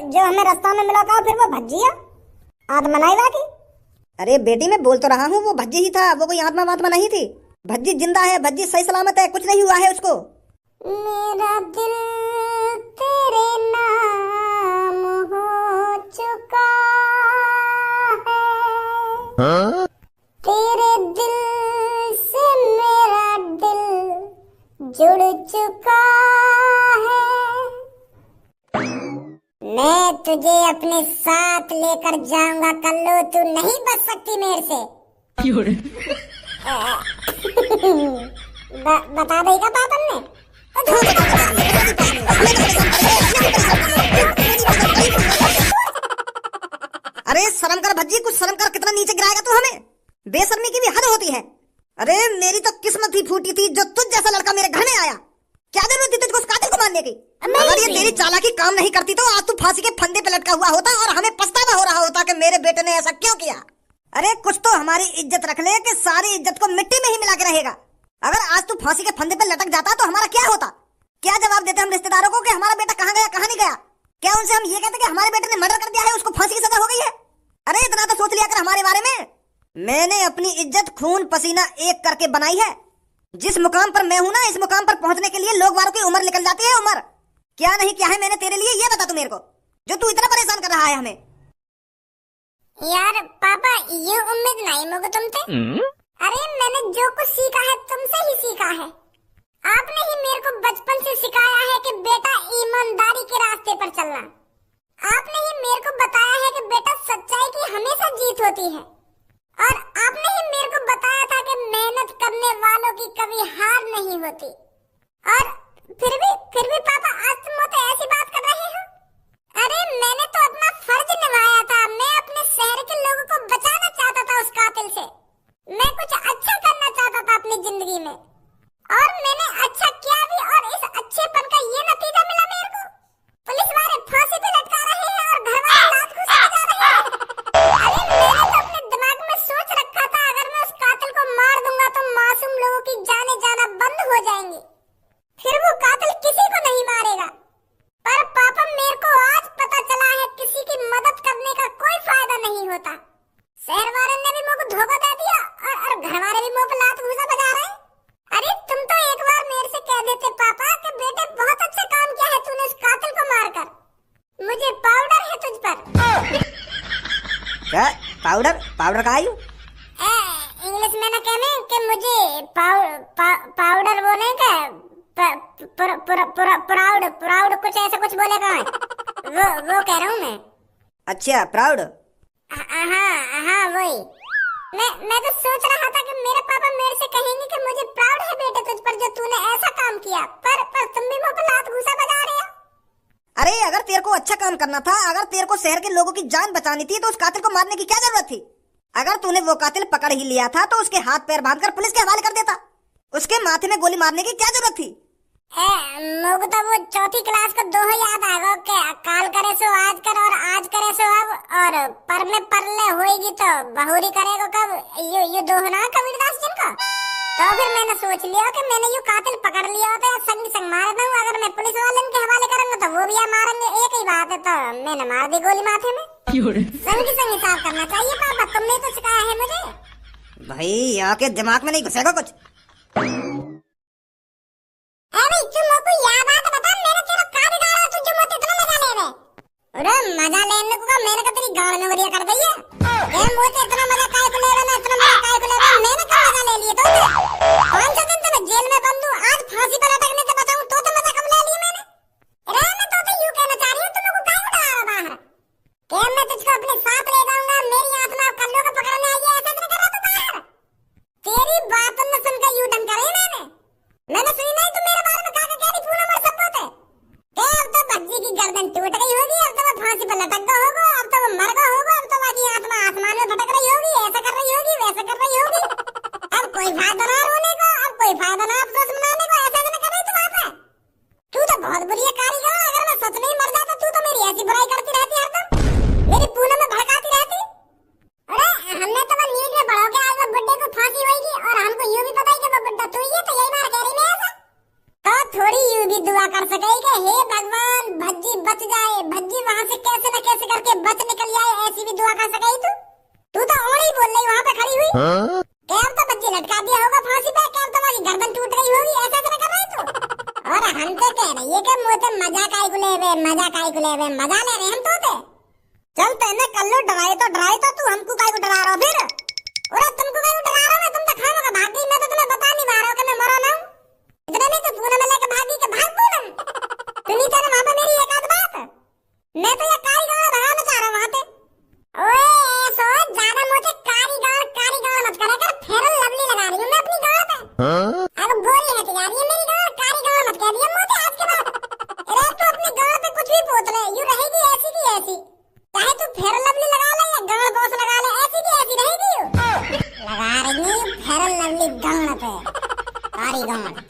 जो हमें रास्ता में मिला था फिर वो भज्जिया आत्मा नहीं बाकी। अरे बेटी मैं बोल तो रहा हूँ वो भज्जी ही था, वो कोई आत्मा वात्मा नहीं थी। भज्जी जिंदा है, भज्जी सही सलामत है, कुछ नहीं हुआ है उसको। मेरा दिल तेरे नाम हो चुका है। हाँ? तेरे दिल से मेरा दिल जुड़ चुका है। मैं तुझे अपने साथ लेकर जाऊंगा कल्लू, तू नहीं बच सकती मेरे से। बता देगा पापन ने। अरे शर्म कर भज्जी, कुछ शर्म कर, कितना नीचे गिराएगा तू हमें। बेशर्मी की भी हद होती है। अरे मेरी तो किस्मत ही फूटी थी जो तुझ जैसा लड़का मेरे घर में आया। क्या जरूरत थी तुझको उस कातिल को मारने की? अगर ये तेरी चालाकी काम नहीं करती तो आज तू फांसी के फंदे पे लटका हुआ होता और हमें पछतावा हो रहा होता कि मेरे बेटे ने ऐसा क्यों किया। अरे कुछ तो हमारी इज्जत रख ले कि सारी इज्जत को मिट्टी में ही मिला के रहेगा। अगर आज तू फांसी के फंदे पे लटक जाता तो हमारा क्या होता? क्या जवाब देते हम रिश्तेदारों को कि हमारा बेटा कहाँ गया कहाँ नहीं गया? क्या उनसे हम ये कहते कि हमारे बेटे ने मर्डर कर दिया है, उसको फांसी की सजा हो गई है? अरे इतना तो सोच लिया कर हमारे बारे में। मैंने अपनी इज्जत खून पसीना एक करके बनाई है। जिस मुकाम पर मैं हूं ना, इस मुकाम पर पहुंचने के लिए लोग वालों की उम्र निकल जाती है। उम्र क्या नहीं क्या है मैंने तेरे लिए, ये बता तू मेरे को, जो तू इतना परेशान कर रहा है हमें। यार पापा ये उम्मीद नहीं मुझे तुमसे। अरे मैंने जो कुछ सीखा है तुमसे ही सीखा है। आपने ही मेरे को बचपन से सिखाया है कि बेटा ईमानदारी के रास्ते पर चलना। आपने ही मेरे को बताया है कि बेटा सच्चाई की हमेशा जीत होती है। और आपने ही मेरे को बताया था कि मेहनत करने वालों की कभी हार नहीं होती। और फिर भी पापा आज तुम मुझसे ऐसी बात कर रहे हो। अरे मैंने तो अपना फर्ज निभाया था। मैं अपने शहर के लोगों को बचाना चाहता था उस कातिल से। मैं कुछ अच्छा करना चाहता था अपनी जिंदगी में और मैंने अच्छा किया भी। और इस अच्छेपन का ये नतीजा मिला मेरे को। पुलिस वाले फांसी पे लटका रहे हैं और घर वाले लात घुसा जा रहे हैं। अरे मैंने तो अपने दिमाग में सोच रखा था अगर मैं उस कातिल को मार दूंगा तो मासूम लोगों की जाने जाना बंद हो जाएंगी, फिर वो कातिल किसी को नहीं मारेगा। पर पापा मेरे को आज पता चला है किसी की मदद करने का कोई फायदा नहीं होता। शहर वाले ने भी मुझे धोखा दे दिया और घर वाले भी मुंह पे लात घुसा बजा रहे हैं। अरे तुम तो एक बार मेरे से कह देते पापा कि बेटे बहुत अच्छा काम किया है तूने उस कातिल को मारकर। मुझे पाउडर है तुझ पर। क्या पाउडर? पाउडर का आयु? इंग्लिश में ना कहने कि मुझे पाउडर बोले का प्राउड कुछ ऐसा कुछ बोलेगा। वो कह रहा हूँ मैं। अच्छा प्राउड। हाँ वही। मैं तो सोच रहा था कि मेरे पापा मेरे से कहेंगे कि मुझे प्राउड है बेटे तुझ पर जो तूने ऐसा काम किया। पर तुम भी मुंह पर लात घुसा बजा रहे हो। अरे अगर तेरे को अच्छा काम करना था, अगर तेरे को शहर के लोगों की जान बचानी थी तो उस कातिल को मारने की क्या जरूरत थी? अगर तूने वो कातिल पकड़ ही लिया था तो उसके हाथ पैर बांधकर पुलिस के हवाले कर देता। उसके माथे में गोली मारने की क्या जरूरत थी? मुझे तो वो चौथी क्लास का दोहा याद आएगा कि काल करे सो आज कर और आज करे सो अब, और पर में परले होएगी तो बहुरी करेगा कब। ये दोहा कबीरदास जी का। तो फिर मैंने सोच लिया कि मैंने ये कातिल पकड़ लिया होता है संग संग मार दूं। अगर मैं पुलिस वाले के हवाले करूंगा तो वो भी मारेंगे, एक ही बात है। तो मैंने मार दी गोली माथे में। संग संग हिसाब करना चाहिए पापा, तुमने तो सिखाया है मुझे। भाई यहाँ के दिमाग में नहीं घुसेगा कुछ। अरे तुम को यह बात बता, मैंने तेरा काट डाला तू जो मत इतना मजा ले रहे। अरे मजा लेने को मैंने का तेरी गाड़ में वरिया कर दी है। ये मुझे इतना मजा काहे को ले रहा, मैं इतना मजा काहे को ले रहा? मैंने क्या मजा ले लिया? तो 5 दिन तो मैं जेल में बंद हूं, आज फांसी पर लटकने से बचाऊं तो मजा कम ले लिया मैंने। अरे मैं तो यूं कहना चाह रही हूं तुम लोग काहे उठा रहा बाहर कि मैं तुझको अपने साथ ले जाऊंगा, मेरी आत्मा कल्लू को पकड़ने आई है, ऐसा नहीं कर रहा तू बाहर। तेरी बात न सुनकर यूं ढंग करे मैंने सुनी नहीं तू मेरे बारे में कहा कह रही पूरा मर सब होते। अब तो भज्जी की गर्दन टूट गई होगी, अब तो वो फांसी पर लटक गया होगा, अब तो वो मर गया होगा, अब तो बाकी आत्मा आसमान में भटक रही होगी, ऐसा कर रही होगी वैसा कर रही होगी। अब कोई फायदा ना रोने को, अब कोई फायदा ना अफसोस मनाने को, ऐसा नहीं कर रही तू वहां पे। तू तो बहुत बुरी कारीगर। अगर मैं सच में मर जाता तू तो मेरी ऐसी बुराई करती रहती हरदम, मेरी पूनम में भड़काती रहती। अरे हमने तो वो न्यूज में पढ़ा के आज वो बुड्ढे को फांसी होगी और हमको यूं भी पता है कि वो बुड्ढा तू ही है, तो यही बात कह रही मैं ऐसा। तो थोड़ी यूं भी दुआ कर सके कि हे भगवान भज्जी बच जाए, भज्जी वहां से कैसे सके तू तो और ही बोल रही वहाँ पे खड़ी हुई। कैब तो बच्ची लटका दिया होगा फांसी पे, कैब तुम्हारी गर्दन टूट रही होगी, ऐसा तो कर रही तू। और हम तो कह रही है कि मोते मजा काहे को लेवे, मजा काहे को लेवे, मजा ले रहे हम तो। चल तेने कर लो, डराए तो तू हमको काहे को डरा रहा हो फिर? अरे तुमको काहे को डरा रहा मैं? तुम तो खामोगा भाग गई, मैं तो तुम्हें बता नहीं पा रहा हूँ कि मैं मरा ना हूँ। इतना नहीं तो पूना में लेके भागी के भाग बोलूं। सुनी तेरे वहाँ पे मेरी एक आध बात, मैं तो ये कारीगर भगाना चाह रहा हूँ वहाँ पे। ओए ऐसा ज्यादा मुझे कारीगर मत करा कर, फेरल लवली लगा रही हूँ मैं अपनी गाड़ पे। अब बोली है यार, ये मेरी गाड़ कारीगर मत कह दिया मुझे आज के बाद। अरे तू अपनी गाड़ पे कुछ भी पोत ले, यूं रहेगी ऐसी की ऐसी। चाहे तू फेरल लवली लगा ले या गाड़ बॉस लगा ले, ऐसी की ऐसी रहेगी। लगा रही फेरल लवली गाड़ पे कारीगर।